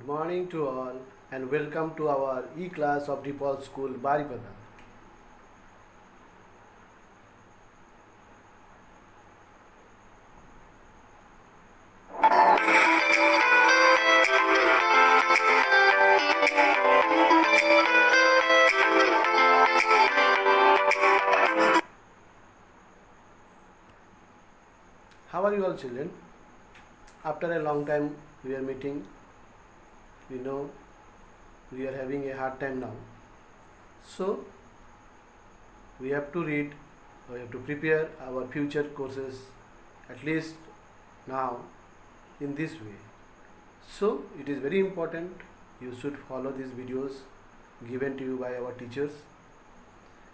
Good morning to all and welcome to our e-class of DePaul School, Baripada. How are you all children? After a long time we are meeting. We know we are having a hard time now. So we have to read, we have to prepare our future courses at least now in this way. So it is very important you should follow these videos given to you by our teachers.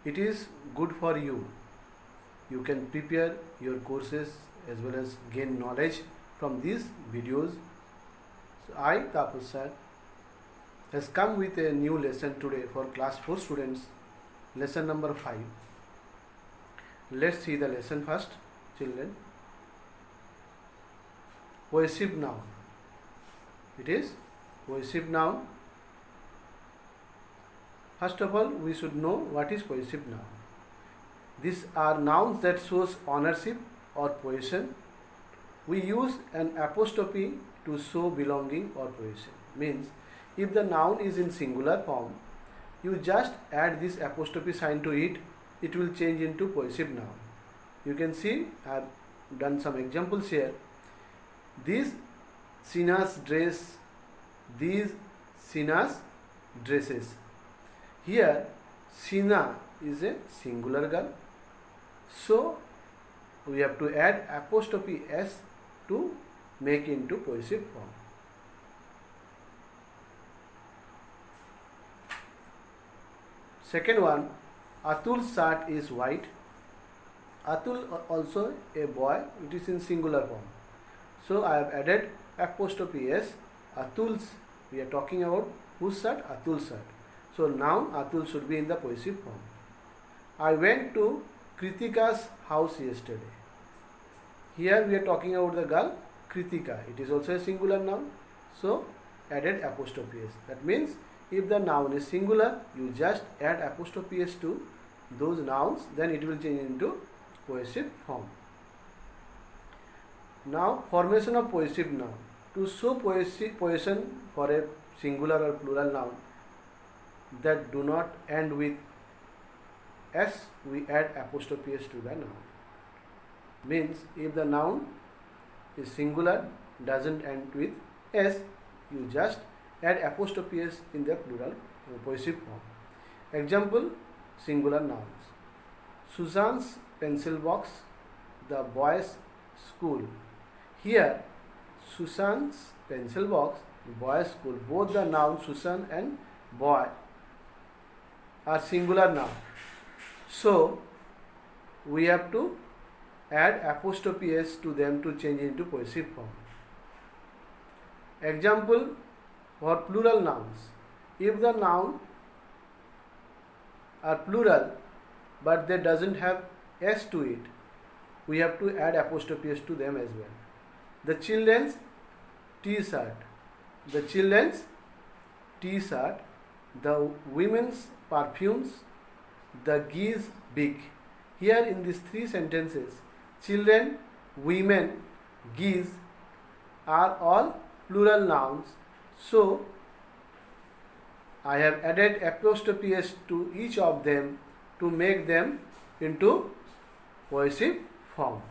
It is good for you. You can prepare your courses as well as gain knowledge from these videos. So I, Tapas sir, has come with a new lesson today for class 4 students, lesson number 5. Let's see the lesson first, children. Possessive noun. It is possessive noun. First of all, we should know what is possessive noun. These are nouns that shows ownership or possession. We use an apostrophe to show belonging or possession. Means, if the noun is in singular form, you just add this apostrophe sign to it, it will change into possessive noun. You can see I have done some examples here. These Sina's dress, these Sina's dresses. Here Sina is a singular girl, so we have to add apostrophe s to make into possessive form. Second one, Atul's shirt is white. Atul also a boy, it is in singular form. So I have added apostrophe s. Atul's, we are talking about whose shirt? Atul's shirt. So noun Atul should be in the possessive form. I went to Kritika's house yesterday. Here we are talking about the girl Kritika. It is also a singular noun. So added apostrophe s. That means if the noun is singular, you just add apostrophe s to those nouns, then it will change into possessive form. Now formation of possessive noun. To show possession for a singular or plural noun that do not end with s, we add apostrophe s to the noun. Means if the noun is singular, doesn't end with s, you just add apostrophe s in the plural possessive form. Example, singular nouns. Susan's pencil box, the boys' school. Here Susan's pencil box, boys' school, both the nouns Susan and boy are singular noun. So we have to add apostrophe s to them to change into possessive form. Example for plural nouns. If the noun are plural but they doesn't have s to it, we have to add apostrophe s to them as well. The children's t-shirt, the children's t-shirt, the women's perfumes, the geese beak. Here in these three sentences, children, women, geese are all plural nouns. So I have added apostrophe s to each of them to make them into possessive form.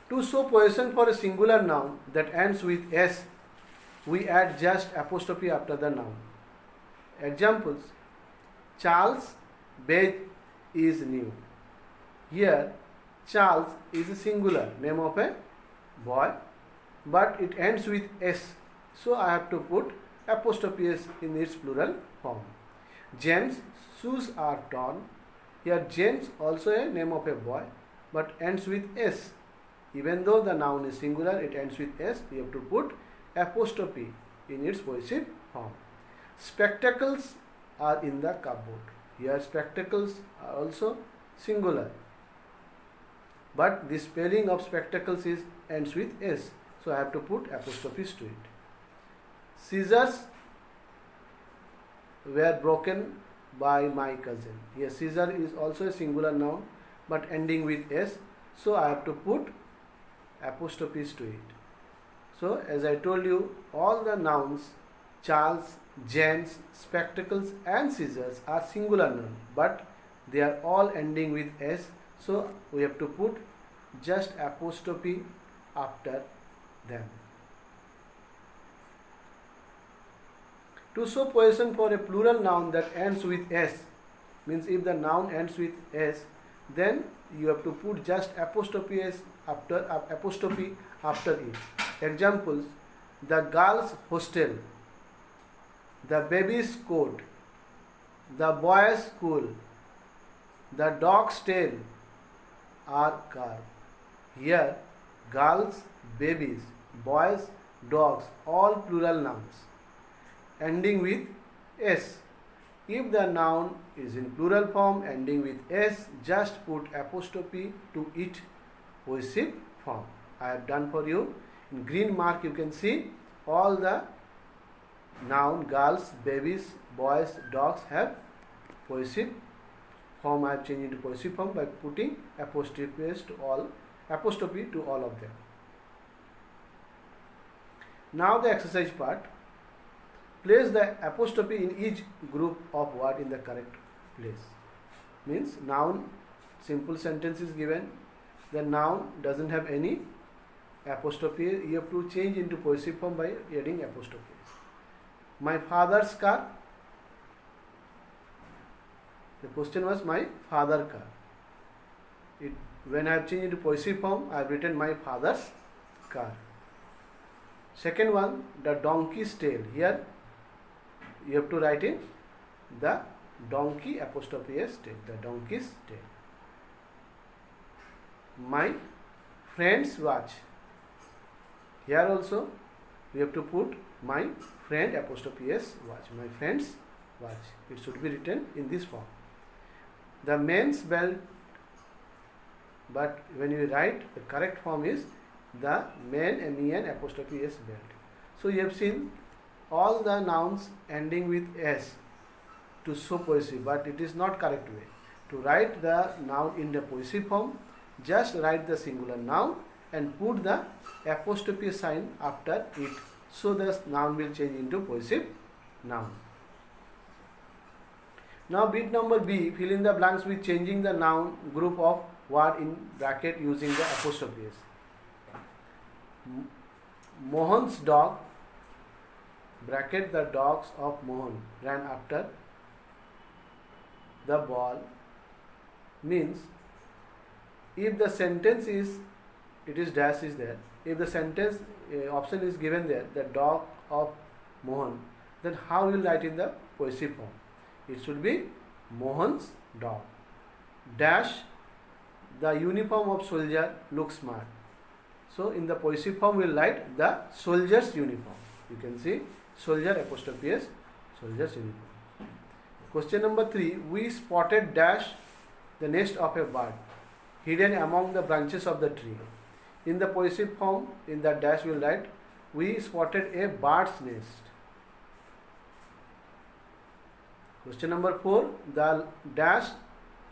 To show possession for a singular noun that ends with s, we add just apostrophe after the noun. Examples, Charles' bed is new. Here Charles is a singular name of a boy, but it ends with s, so I have to put apostrophe s in its plural form. James' shoes are torn. Here James also a name of a boy, but ends with s. Even though the noun is singular, it ends with s, we have to put apostrophe in its possessive form. Spectacles are in the cupboard. Here spectacles are also singular, but the spelling of spectacles is ends with S, so I have to put apostrophes to it. Scissors were broken by my cousin. Here scissor is also a singular noun but ending with S, so I have to put apostrophes to it. So as I told you, all the nouns Charles, James, spectacles and scissors are singular noun, but they are all ending with S, so we have to put just apostrophe after them. To show possession for a plural noun that ends with S, means if the noun ends with S, then you have to put just apostrophe after it. Examples: the girls' hostel, the baby's coat, the boys' school, the dog's tail are car. Here girls, babies, boys, dogs, all plural nouns ending with S. If the noun is in plural form ending with S, just put apostrophe to it possessive form. I have done for you. In green mark you can see all the noun girls, babies, boys, dogs have possessive form. I have changed into possessive form by putting apostrophe to all of them. Now the exercise part. Place the apostrophe in each group of word in the correct place. Means noun, simple sentence is given. The noun doesn't have any apostrophe. You have to change into possessive form by adding apostrophes. My father's car. The question was my father car. When I have changed into possessive form, I have written my father's car. Second one, the donkey's tail. Here you have to write in the donkey apostrophe S tail, the donkey's tail. My friend's watch. Here also we have to put my friend apostrophe S watch, my friend's watch. It should be written in this form. The men's belt, but when you write, the correct form is the men, MEN apostrophe S belt. So you have seen all the nouns ending with S to show possessive, but it is not correct way. To write the noun in the possessive form, just write the singular noun and put the apostrophe sign after it, so the noun will change into possessive noun. Now bit number B, fill in the blanks with changing the noun group of word in bracket using the apostrophe S. Mohan's dog, bracket the dogs of Mohan ran after the ball, means if the sentence is, it is dash is there, if the sentence option is given there, the dog of Mohan, then how will you write in the possessive form? It should be Mohan's dog. Dash, the uniform of soldier looks smart. So in the possessive form we will write the soldier's uniform. You can see soldier apostrophe S, soldier's uniform. Question number 3. We spotted dash the nest of a bird hidden among the branches of the tree. In the possessive form, in that dash we will write we spotted a bird's nest. Question number 4. The dash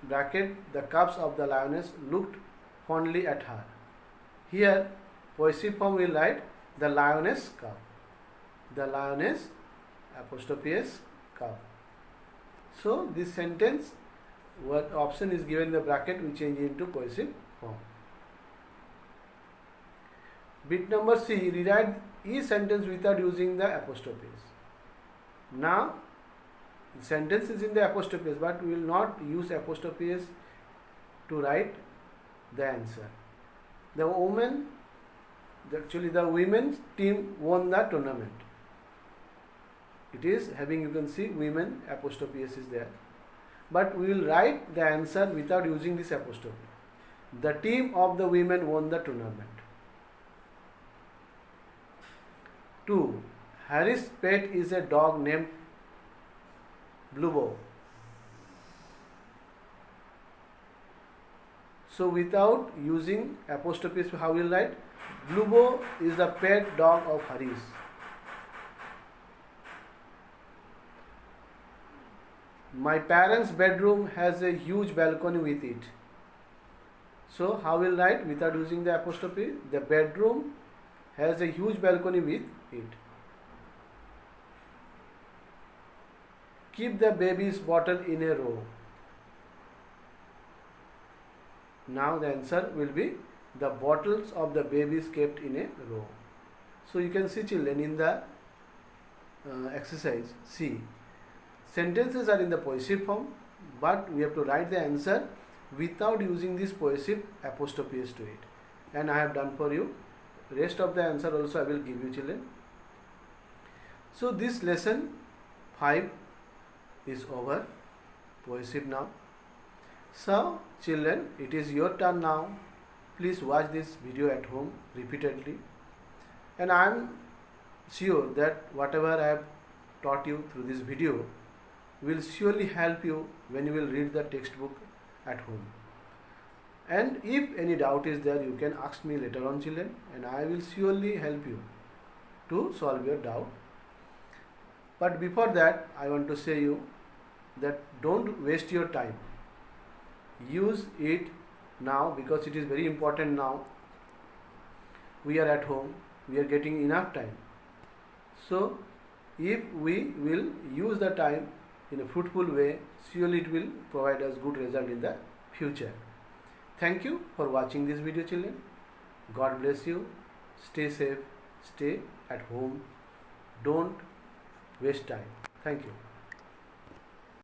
bracket the cubs of the lioness looked fondly at her. Here possessive form we will write the lioness cub. The lioness apostrophe S cub. So this sentence, what option is given in the bracket, we change it into possessive form. Bit number C, rewrite each sentence without using the apostrophes. Now the sentence is in the apostrophes, but we will not use apostrophes to write the answer. The women's team won the tournament. It is having, you can see women apostrophe S is there, but we will write the answer without using this apostrophe. The team of the women won the tournament. 2. Harry's pet is a dog named Bluebo. So without using apostrophes, how will write? Blubo is the pet dog of Harish. My parents' bedroom has a huge balcony with it. So how will write without using the apostrophe? The bedroom has a huge balcony with it. Keep the baby's bottle in a row. Now the answer will be the bottles of the babies kept in a row. So you can see, children, in the exercise, see, sentences are in the possessive form, but we have to write the answer without using this possessive apostrophes to it. And I have done for you. Rest of the answer also I will give you, children. So this lesson 5 is over, possessive noun. So children, it is your turn now. Please watch this video at home repeatedly, and I am sure that whatever I have taught you through this video will surely help you when you will read the textbook at home. And if any doubt is there, you can ask me later on, children, and I will surely help you to solve your doubt. But before that, I want to say you that don't waste your time. Use it now, because it is very important now. We are at home, we are getting enough time. So if we will use the time in a fruitful way, surely it will provide us good result in the future. Thank you for watching this video, children. God bless you. Stay safe, stay at home. Don't waste time. Thank you.